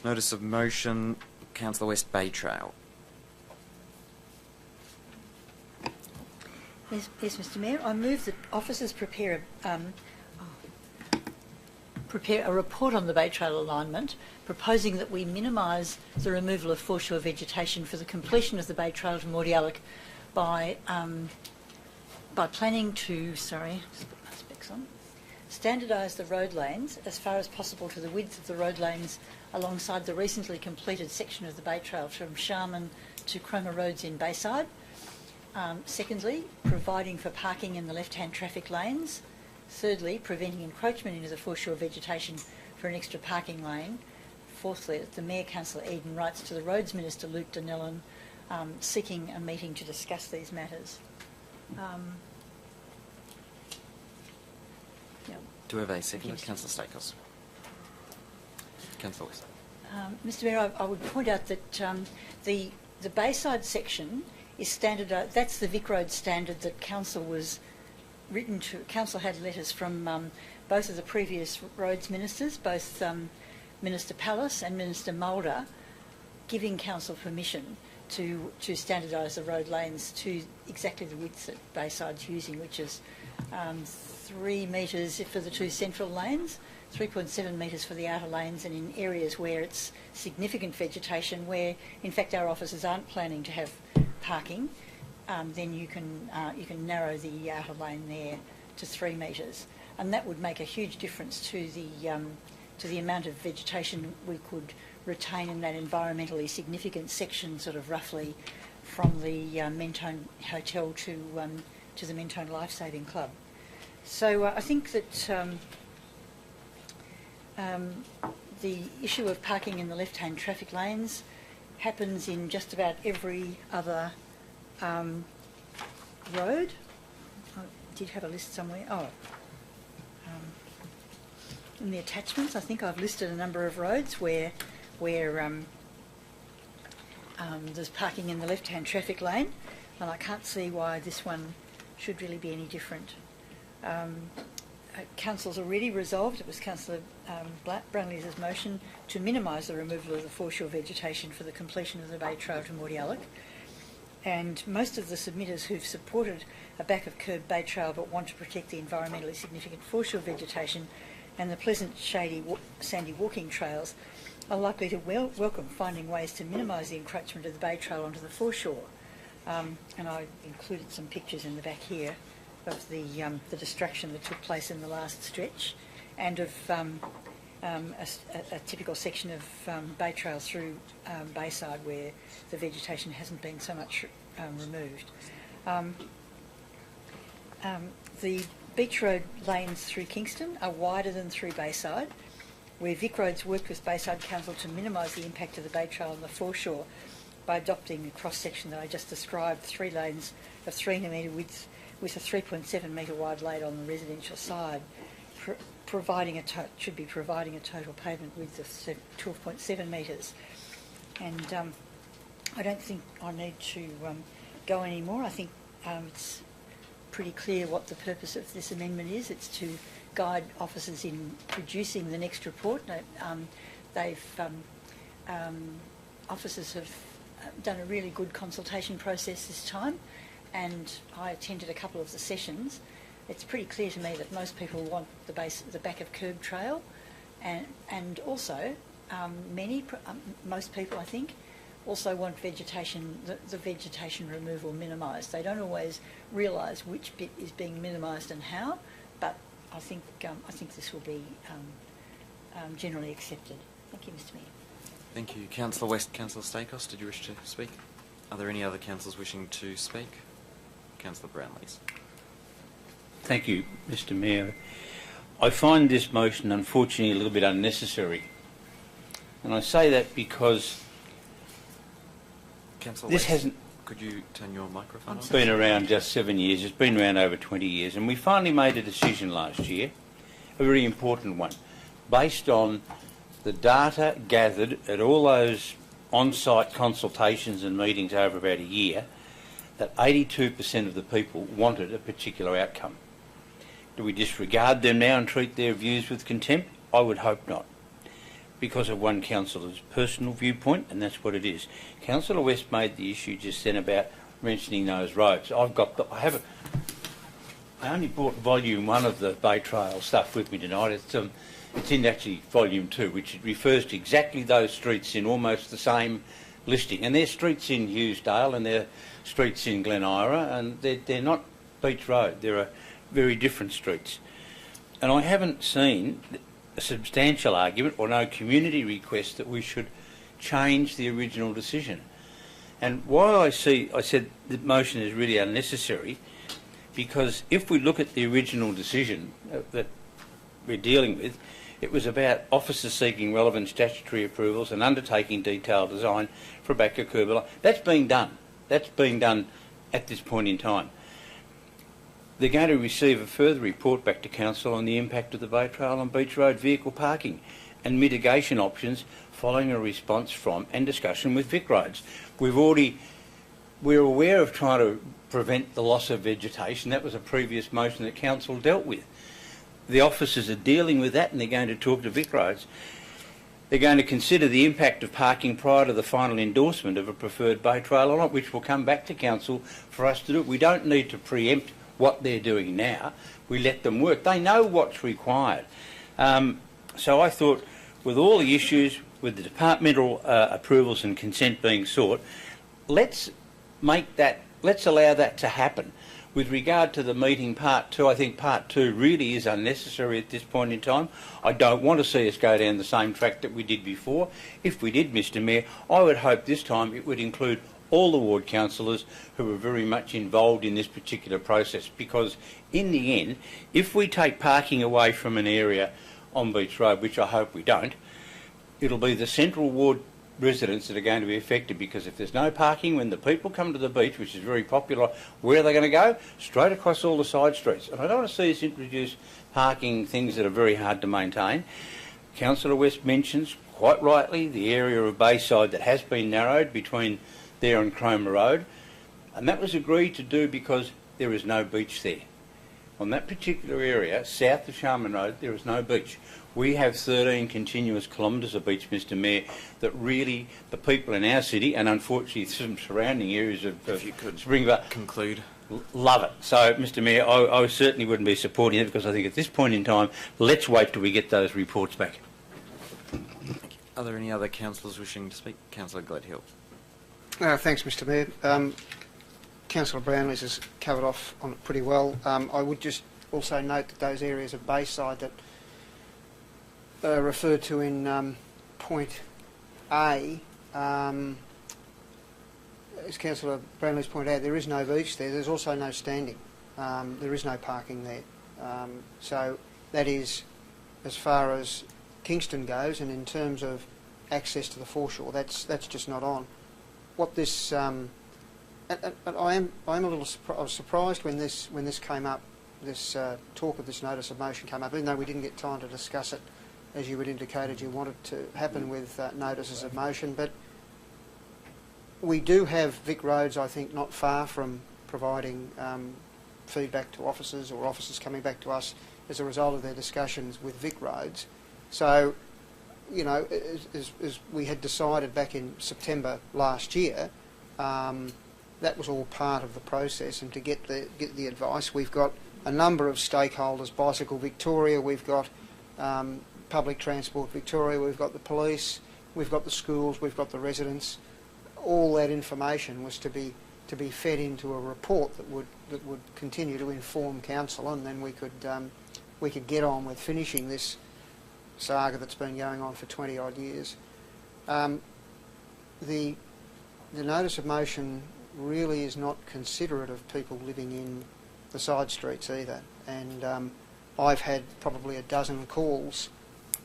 Notice of motion, Councillor West, Bay Trail. Yes, Mr Mayor. I move that officers prepare a report on the Bay Trail alignment, proposing that we minimise the removal of foreshore vegetation for the completion of the Bay Trail to Mordialloc by planning to, just put my specs on, standardise the road lanes as far as possible to the width of the road lanes alongside the recently completed section of the Bay Trail from Sharman to Cromer Roads in Bayside. Secondly, providing for parking in the left-hand traffic lanes. Thirdly, preventing encroachment into the foreshore vegetation for an extra parking lane. Fourthly, that the Mayor Councillor Eden writes to the Roads Minister Luke Donnellan seeking a meeting to discuss these matters. Do we have a second? Councillor Staikos. Councillor West. Mr Mayor, I would point out that the Bayside section is standardised. That's the Vic Road standard that Council was written to. Council had letters from both of the previous roads ministers, both Minister Pallas and Minister Mulder, giving Council permission to standardise the road lanes to exactly the width that Bayside's using, which is 3 metres for the 2 central lanes, 3.7 metres for the outer lanes, and in areas where it's significant vegetation, where in fact our officers aren't planning to have parking, then you can narrow the outer lane there to 3 metres, and that would make a huge difference to the amount of vegetation we could retain in that environmentally significant section, sort of roughly from the Mentone Hotel to the Mentone Lifesaving Club. So I think that the issue of parking in the left-hand traffic lanes happens in just about every other road. I did have a list somewhere. In the attachments, I think I've listed a number of roads where there's parking in the left-hand traffic lane, and I can't see why this one should really be any different. Council's already resolved, it was Councillor Brownlees' motion, to minimise the removal of the foreshore vegetation for the completion of the Bay Trail to Mordialloc. And most of the submitters who've supported a back-of-curb Bay Trail but want to protect the environmentally significant foreshore vegetation and the pleasant, shady, sandy walking trails are likely to welcome finding ways to minimise the encroachment of the Bay Trail onto the foreshore. And I included some pictures in the back here of the destruction that took place in the last stretch, and of a typical section of Bay Trail through Bayside where the vegetation hasn't been so much removed. The beach road lanes through Kingston are wider than through Bayside, where Vic Roads worked with Bayside Council to minimise the impact of the Bay Trail on the foreshore by adopting the cross-section that I just described, 3 lanes of 3 metre width with a 3.7 metre wide lane on the residential side, should be providing a total pavement width of 12.7 metres. And I don't think I need to go any more. I think it's pretty clear what the purpose of this amendment is. It's to guide officers in producing the next report. Officers have done a really good consultation process this time, and I attended a couple of the sessions. It's pretty clear to me that most people want the back of curb trail, and also most people, I think, also want vegetation, the vegetation removal minimised. They don't always realise which bit is being minimised and how, but I think this will be generally accepted. Thank you, Mr Mayor. Thank you. Councillor West. Councillor Staikos, did you wish to speak? Are there any other councillors wishing to speak? Councillor Brownlees. Thank you, Mr Mayor. I find this motion unfortunately a little bit unnecessary, and I say that because Councillor this West, hasn't could you turn your microphone on? been around just 7 years. It's been around over 20 years, and we finally made a decision last year, a very important one, based on the data gathered at all those on-site consultations and meetings over about a year, that 82% of the people wanted a particular outcome. Do we disregard them now and treat their views with contempt? I would hope not. because of one councillor's personal viewpoint, and that's what it is. Councillor West made the issue just then about mentioning those roads. I only bought volume 1 of the Bay Trail stuff with me tonight. It's in actually volume 2, which refers to exactly those streets in almost the same listing. And they're streets in Hughesdale and they're streets in Glen Ira, and they're not Beach Road. They're very different streets. And I haven't seen a substantial argument or no community request that we should change the original decision. And why I said the motion is really unnecessary, because if we look at the original decision that we're dealing with, it was about officers seeking relevant statutory approvals and undertaking detailed design for a backer curb. That's being done. That's being done at this point in time. They're going to receive a further report back to Council on the impact of the Bay Trail on Beach Road vehicle parking and mitigation options following a response from and discussion with Vic Roads. We're aware of trying to prevent the loss of vegetation. That was a previous motion that Council dealt with. The officers are dealing with that, and they're going to talk to Vic Roads. They're going to consider the impact of parking prior to the final endorsement of a preferred Bay Trail or not, which will come back to Council for us to do. We don't need to preempt what they're doing now. We let them work. They know what's required. So I thought, with all the issues, with the departmental approvals and consent being sought, let's allow that to happen. With regard to the meeting part 2, I think part 2 really is unnecessary at this point in time. I don't want to see us go down the same track that we did before. If we did, Mr Mayor, I would hope this time it would include all the ward councillors who were very much involved in this particular process, because in the end, if we take parking away from an area on Beach Road, which I hope we don't, it'll be the central ward residents that are going to be affected, because if there's no parking when the people come to the beach, which is very popular, where are they going to go? Straight across all the side streets. And I don't want to see us introduce parking things that are very hard to maintain. Councillor West mentions, quite rightly, the area of Bayside that has been narrowed between there and Cromer Road, and that was agreed to do because there is no beach there. On that particular area, south of Sharman Road, there is no beach. We have 13 continuous kilometres of beach, Mr Mayor, that really the people in our city, and unfortunately some surrounding areas of Springvale, conclude. Love it. So, Mr Mayor, I certainly wouldn't be supporting it, because I think at this point in time, let's wait till we get those reports back. Are there any other councillors wishing to speak? Councillor Gledhill. Thanks, Mr Mayor. Councillor Brownlees has covered off on it pretty well. I would just also note that those areas of Bayside that are referred to in point A, as Councillor Brownlees pointed out, there is no beach there. There's also no standing. There is no parking there. So that is as far as Kingston goes, and in terms of access to the foreshore, that's just not on. What this I was surprised when this came up. This talk of this notice of motion came up, even though we didn't get time to discuss it, as you had indicated you wanted to happen with notices of motion. But we do have Vic Roads, I think, not far from providing feedback to officers, or officers coming back to us as a result of their discussions with Vic Roads. So, you know, as we had decided back in September last year, that was all part of the process, and to get the advice, we've got a number of stakeholders: Bicycle Victoria, we've got Public Transport Victoria, we've got the police, we've got the schools, we've got the residents. All that information was to be fed into a report that would continue to inform council, and then we could get on with finishing this saga that's been going on for 20 odd years. The notice of motion really is not considerate of people living in the side streets either, and I've had probably a dozen calls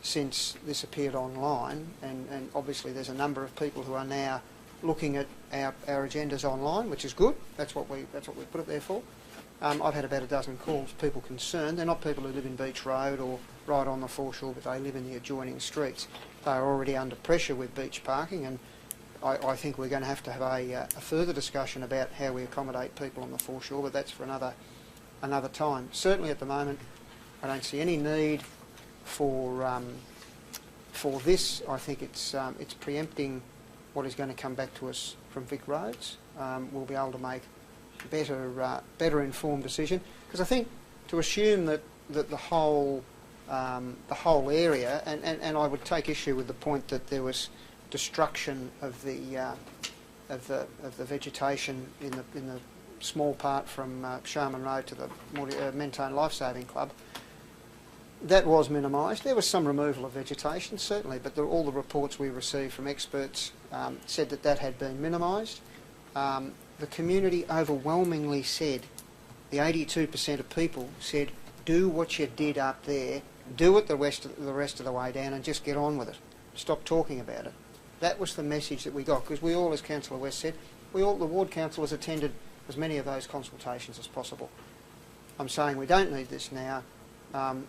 since this appeared online, and obviously there's a number of people who are now looking at our agendas online, which is good. That's what we put it there for. I've had about a dozen calls, people concerned. They're not people who live in Beach Road or right on the foreshore, but they live in the adjoining streets. They are already under pressure with beach parking, and I think we're going to have a further discussion about how we accommodate people on the foreshore, but that's for another time. Certainly at the moment, I don't see any need for For this, I think it's preempting what is going to come back to us from Vic Roads. We'll be able to make better informed decision, because I think to assume that the whole area, and I would take issue with the point that there was destruction of the vegetation in the small part from Sharman Road to the Mentone Lifesaving Club. That was minimised. There was some removal of vegetation, certainly, but all the reports we received from experts said that had been minimised. The community overwhelmingly said, the 82% of people said, do what you did up there, do it the rest of the way down, and just get on with it. Stop talking about it. That was the message that we got, because we all, as Councillor West said, the ward councillors attended as many of those consultations as possible. I'm saying we don't need this now.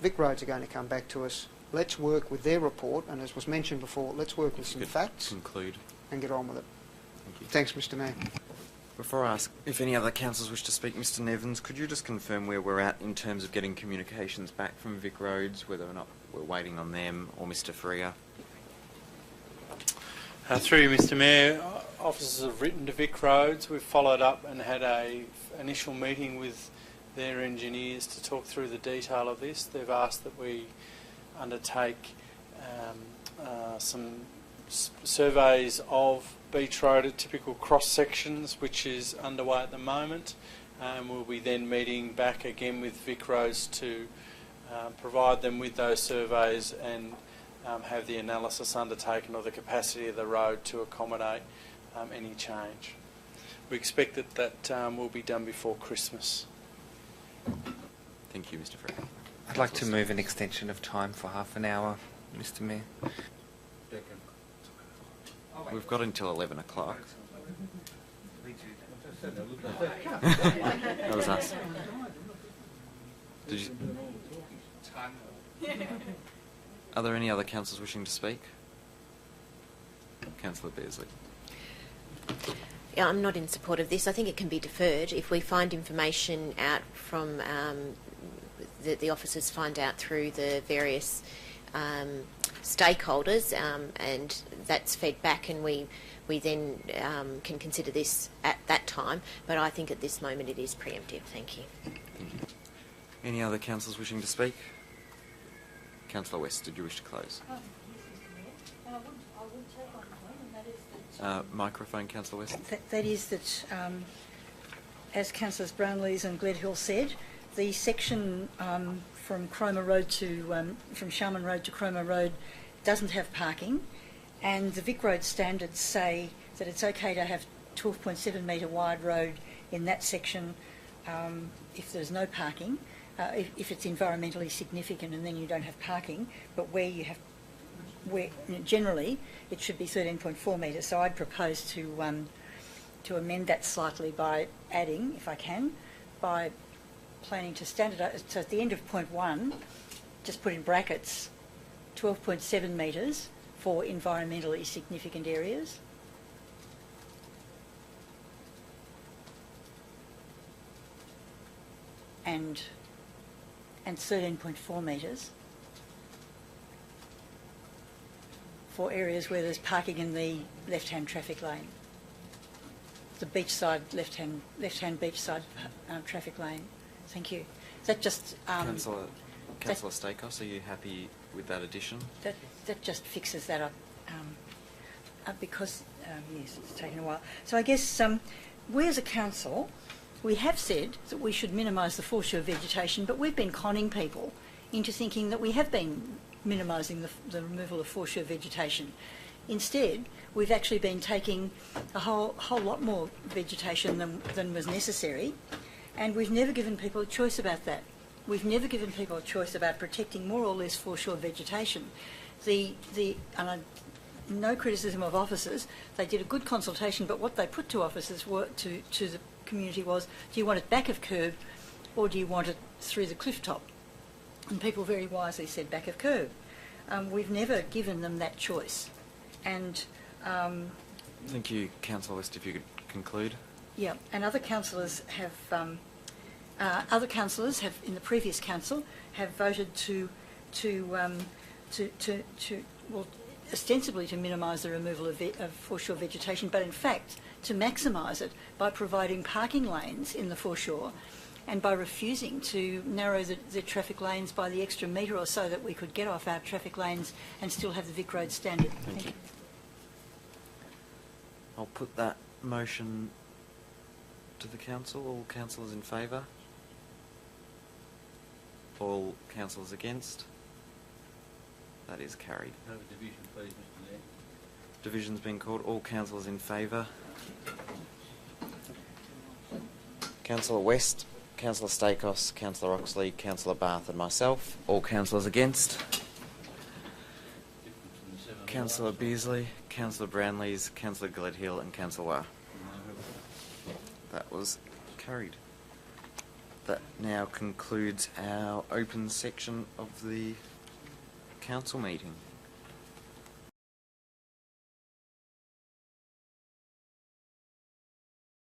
Vic Roads are going to come back to us. Let's work with their report, and as was mentioned before, let's work with some facts conclude and get on with it. Thank you. Thanks, Mr Mayor. Before I ask if any other councillors wish to speak, Mr Nevins, could you just confirm where we're at in terms of getting communications back from Vic Roads, whether or not we're waiting on them or Mr Freer? Through you, Mr Mayor, officers have written to Vic Roads. We've followed up and had an initial meeting with their engineers to talk through the detail of this. They've asked that we undertake some surveys of Beach Road at typical cross sections, which is underway at the moment. We'll be then meeting back again with Vic Roads to provide them with those surveys and have the analysis undertaken of the capacity of the road to accommodate any change. We expect that will be done before Christmas. Thank you, Mr Freer. I'd like to move an extension of time for half an hour, Mr Mayor. We've got until 11 o'clock. That was us. Did you... Are there any other councillors wishing to speak? Councillor Beardsley. Yeah, I'm not in support of this. I think it can be deferred. If we find information out from the officers find out through the various stakeholders, and that's fed back, and we then can consider this at that time. But I think at this moment it is preemptive. Thank you. Thank you. Any other councillors wishing to speak? Councillor West, did you wish to close? Oh, yes, Mr Mayor. And I would take on point, and that is that... Microphone, Councillor West. That is that, as Councillors Brownlees and Gledhill said, the section from Cromer Road to from Sharman Road to Cromer Road doesn't have parking, and the Vic Road standards say that it's okay to have 12.7 metre wide road in that section if there's no parking, if it's environmentally significant, and then you don't have parking. But where generally it should be 13.4 metres. So I'd propose to amend that slightly by adding, if I can, by planning to standardise. So at the end of point 1, just put in brackets 12.7 metres for environmentally significant areas. And 13.4 metres for areas where there's parking in the left-hand traffic lane, the beachside left-hand beachside traffic lane. Thank you. Is that just Councillor Staikos, are you happy with that addition? That just fixes that up, because yes, it's taken a while. So I guess we as a council, we have said that we should minimise the foreshore vegetation, but we've been conning people into thinking that we have been minimising the removal of foreshore vegetation. Instead, we've actually been taking a whole lot more vegetation than was necessary, and we've never given people a choice about that. We've never given people a choice about protecting more or less foreshore vegetation. No criticism of officers, they did a good consultation, but what they put to officers to the community was, do you want it back of curb or do you want it through the cliff top? And people very wisely said back of curb. We've never given them that choice. And thank you, Councillor West. If you could conclude. Yeah, and other councillors have in the previous council have voted to well, ostensibly to minimise the removal of foreshore vegetation, but in fact to maximise it by providing parking lanes in the foreshore and by refusing to narrow the traffic lanes by the extra metre or so that we could get off our traffic lanes and still have the Vic Road standard. Thank you. I'll put that motion to the council. All councillors in favour? All councillors against? That is carried. Have a division, please, Mr. Mayor. Division's been called. All councillors in favour? Councillor West, Councillor Staikos, Councillor Oxley, Councillor Barth and myself. All councillors against? Councillor Beasley, Councillor Brownlees, Councillor Gledhill and Councillor Wah. That was carried. That now concludes our open section of the council meeting.